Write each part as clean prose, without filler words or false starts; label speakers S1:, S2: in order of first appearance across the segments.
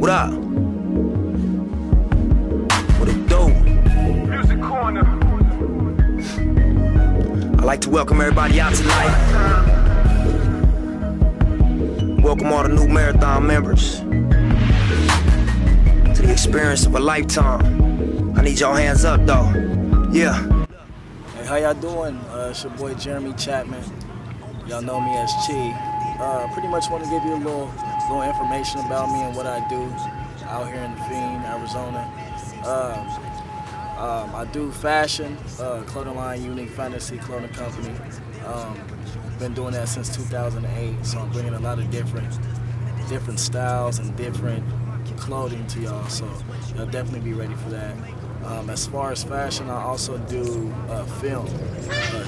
S1: What up? What it do?
S2: Music Corner.
S1: I'd like to welcome everybody out tonight. Welcome all the new Marathon members to the experience of a lifetime. I need y'all hands up though. Yeah.
S3: Hey, how y'all doing? It's your boy Jeremy Chapman. Y'all know me as Chi. Pretty much want to give you a little information about me and what I do out here in Phoenix, Arizona. I do fashion, clothing line, Unique Fantasy Clothing Company. Been doing that since 2008, so I'm bringing a lot of different styles and different clothing to y'all, so y'all definitely be ready for that. As far as fashion, I also do film,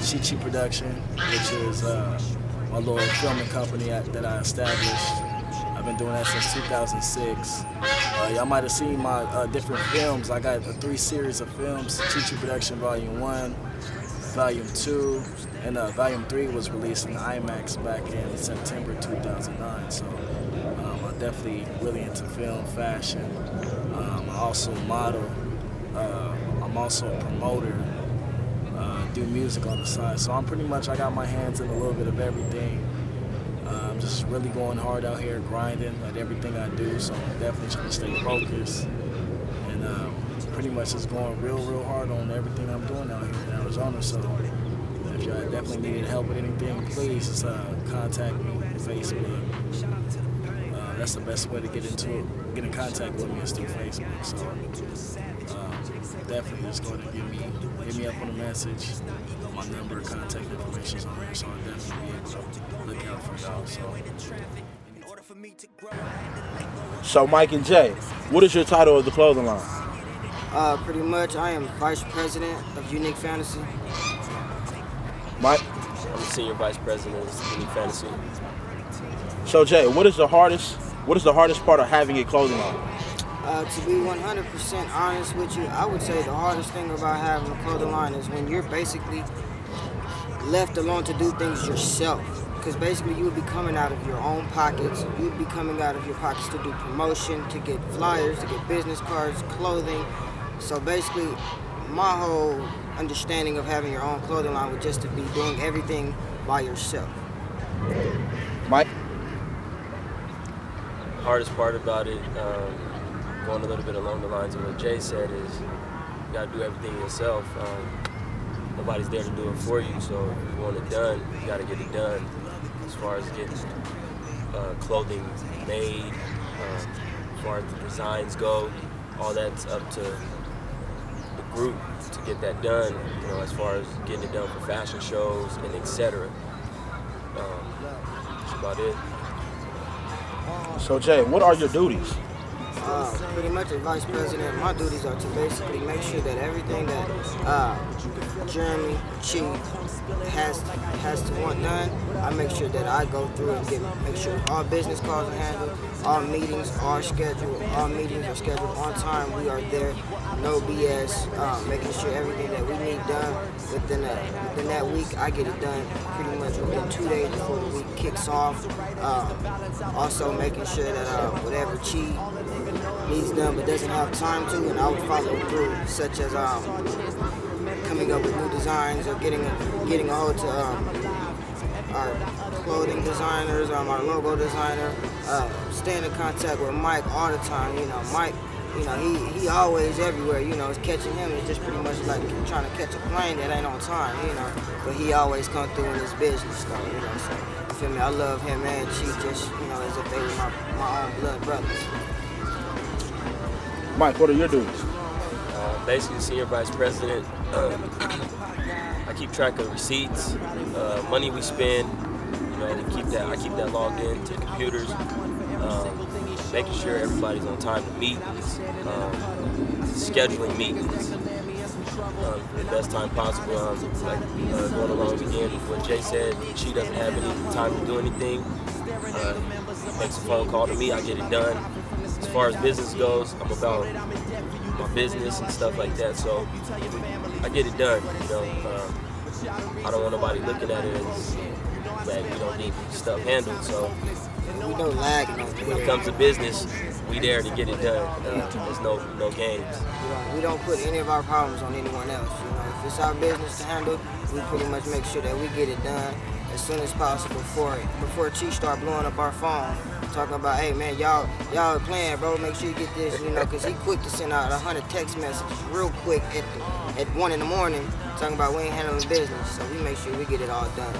S3: Chi Chi Production, which is my little filming company that I established. I've been doing that since 2006. Y'all might have seen my different films. I got 3 series of films: Chi Chi Production Volume 1, Volume 2, and Volume 3 was released in IMAX back in September 2009. So I'm definitely really into film, fashion. I also model. I'm also a promoter. Do music on the side. So I got my hands in a little bit of everything. I'm just really going hard out here, grinding at everything I do. So I'm definitely trying to stay focused. And pretty much just going real hard on everything I'm doing out here in Arizona. So if y'all definitely needed help with anything, please just contact me on Facebook. That's the best way to get in contact with me is through Facebook. So definitely just go to hit me up on a message. My number, contact information is on there, so I'll definitely be able to look out for y'all.
S4: So Mike and Jay, what is your title of the clothing line?
S5: Pretty much, I am Vice President of Unique Fantasy.
S4: Mike?
S6: I'm the Senior Vice President of Unique Fantasy.
S4: So Jay, what is the hardest part of having a clothing line?
S5: To be 100% honest with you, I would say the hardest thing about having a clothing line is when you're basically left alone to do things yourself. Because basically you would be coming out of your own pockets. You would be coming out of your pockets to do promotion, to get flyers, to get business cards, clothing. So basically, my whole understanding of having your own clothing line would just to be doing everything by yourself.
S4: Mike?
S6: Hardest part about it, going a little bit along the lines of what Jay said, is you gotta do everything yourself. Nobody's there to do it for you, so if you want it done, you gotta get it done. As far as getting clothing made, as far as the designs go, all that's up to the group to get that done. You know, as far as getting it done for fashion shows and etc. That's about it.
S4: So Jay, what are your duties?
S5: Pretty much as Vice President, my duties are to basically make sure that everything that Jeremy, Chi has to want done, I make sure that I go through and make sure all business calls are handled, all meetings are scheduled, all meetings are scheduled on time, we are there, no BS, making sure everything that we need done within that week, I get it done pretty much within 2 days before the week kicks off. Also making sure that whatever Chi needs done but doesn't have time to, and I would follow through, such as coming up with new designs or getting a hold to our clothing designers, our logo designer, staying in contact with Mike all the time. You know, Mike, you know, he always everywhere. You know, catching him is just pretty much like trying to catch a plane that ain't on time. You know, but he always come through in his business though. You know, so you feel me? I love him, man. She just, you know, as if they were my own blood brothers.
S4: Mike, what are your duties?
S6: Basically, Senior Vice President. I keep track of receipts, money we spend. You know, I keep that logged into computers. Making sure everybody's on time to meet. Scheduling meetings the best time possible. Going along again with what Jay said, she doesn't have any time to do anything. Makes a phone call to me, I get it done. As far as business goes, I'm about my business and stuff like that, so I get it done. You know, I don't want nobody looking at it as that we don't need stuff handled. So
S5: we don't lag.
S6: When it comes to business, we there to get it done. There's no games.
S5: We don't put any of our problems on anyone else. You know, if it's our business to handle, we pretty much make sure that we get it done as soon as possible before Chief start blowing up our phone, talking about, hey man, y'all playing, bro. Make sure you get this, you know, because he quick to send out 100 text messages real quick at 1 in the morning, talking about we ain't handling business. So we make sure we get it all done.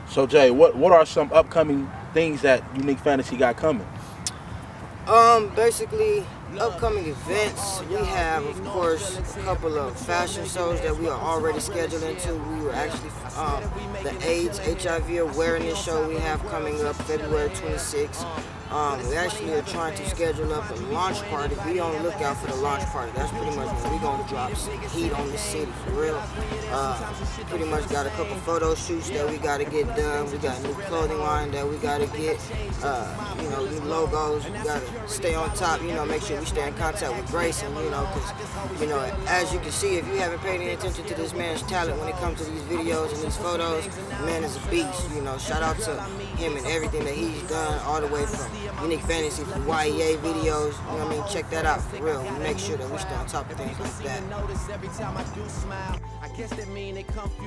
S4: So Jay, what are some upcoming things that Unique Fantasy got coming?
S5: Basically, upcoming events, we have, of course, a couple of fashion shows that we are already scheduled into. We were actually, the AIDS, HIV awareness show we have coming up February 26th. We actually are trying to schedule up a launch party. Be on the lookout for the launch party. That's pretty much when we're going to drop some heat on the city, for real. Pretty much got a couple photo shoots that we got to get done. We got a new clothing line that we got to get, you know, new logos. We got to stay on top, you know, make sure we stay in contact with Grayson, you know, because, you know, as you can see, if you haven't paid any attention to this man's talent when it comes to these videos and these photos, the man is a beast, you know. Shout out to him and everything that he's done, all the way from Unique Fantasy, from YEA videos, you know what I mean? Check that out, for real. We make sure that we stay on top of things like that.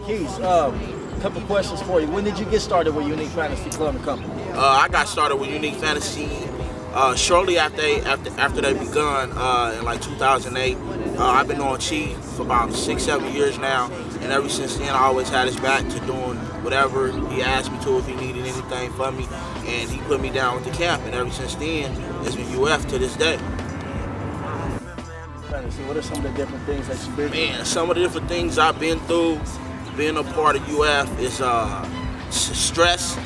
S3: Keith, a couple questions for you. When did you get started with Unique Fantasy Clothing Company?
S4: I got started with Unique Fantasy shortly after they begun in like 2008. I've been on Chi for about 6-7 years now, and ever since then I always had his back to doing whatever he asked me to, if he needed anything from me, and he put me down with the camp, and ever since then it's been UF to this day.
S3: So what are some of the different things that you've been through?
S4: Man, some of the different things I've been through, being a part of UF, is stress.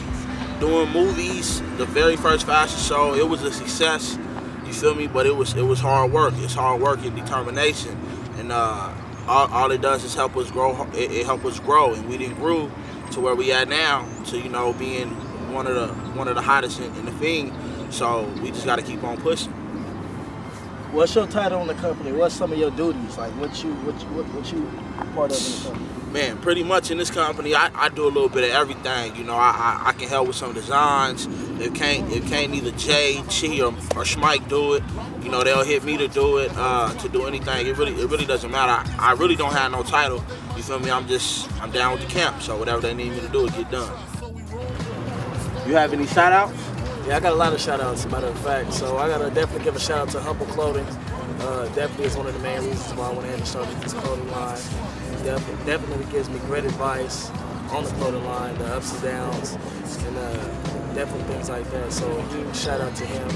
S4: Doing movies, the very first fashion show, it was a success. You feel me? But it was hard work. It's hard work and determination, and all it does is help us grow. It helped us grow, and we didn't grow to where we at now, to, you know, being one of the hottest in the thing. So we just got to keep on pushing.
S3: What's your title in the company? What's some of your duties? Like what you part of in the company?
S4: Man, pretty much in this company, I do a little bit of everything. You know, I can help with some designs. If can't either Jay, Chi, or Schmike do it, you know, they'll hit me to do it, to do anything. It really doesn't matter. I really don't have no title. You feel me? I'm down with the camp. So whatever they need me to do, it get done. You have any shout outs?
S3: Yeah, I got a lot of shout outs, as a matter of fact. So I gotta definitely give a shout out to Humble Clothing. Definitely is one of the main reasons why I went ahead and started this clothing line. Definitely gives me great advice on the clothing line, the ups and downs, and definitely things like that. So huge shout out to him.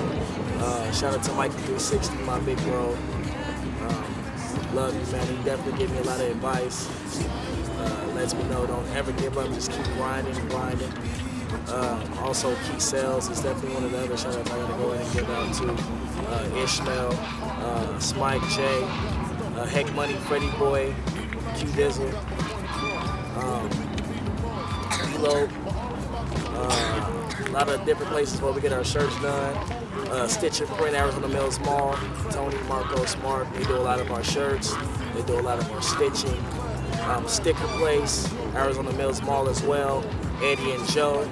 S3: Shout out to Mikey 360, my big bro. Love you, man. He definitely gave me a lot of advice. Lets me know don't ever give up, just keep grinding and grinding. Also, Key Sales is definitely one of the other shout outs I gotta go ahead and give out to. Ishmael, Smike J, Heck Money, Freddie Boy, Q Dizzle, Elo, a lot of different places where we get our shirts done. Stitch and Print, Arizona Mills Mall, Tony, Marco, Smart, they do a lot of our shirts, they do a lot of our stitching. Sticker Place, Arizona Mills Mall as well, Eddie and Joe,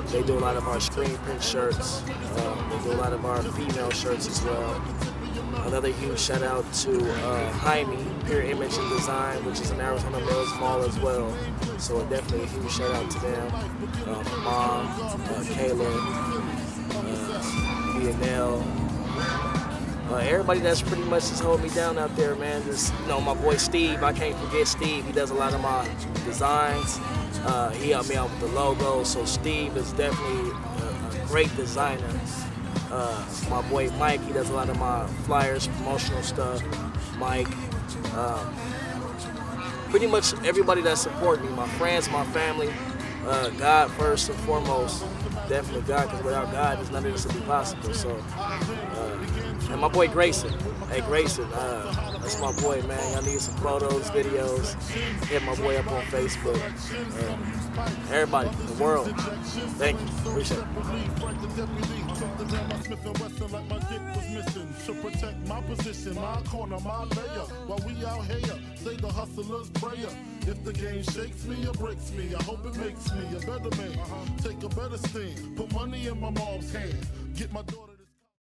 S3: they do a lot of our screen print shirts, they do a lot of our female shirts as well. Another huge shout out to Jaime, Pure Image and Design, which is in Arizona Mills Mall as well. So definitely a huge shout out to them. Mom, Kayla, Lionel, everybody that's pretty much just holding me down out there, man. Just, you know, my boy Steve, I can't forget Steve. He does a lot of my designs. He helped me out with the logo. So Steve is definitely a great designer. My boy Mike, he does a lot of my flyers, promotional stuff. Mike, pretty much everybody that supports me, my friends, my family, God first and foremost, definitely God, because without God, there's none of this would be possible. So, and my boy Grayson, hey Grayson, that's my boy, man. Y'all need some photos, videos. Hit my boy up on Facebook. Everybody in the world, thank you, appreciate it.
S7: To protect my position, my corner, my layer. While we out here, say the hustler's prayer. If the game shakes me or breaks me, I hope it makes me a better man. Take a better stand, put money in my mom's hand. Get my daughter.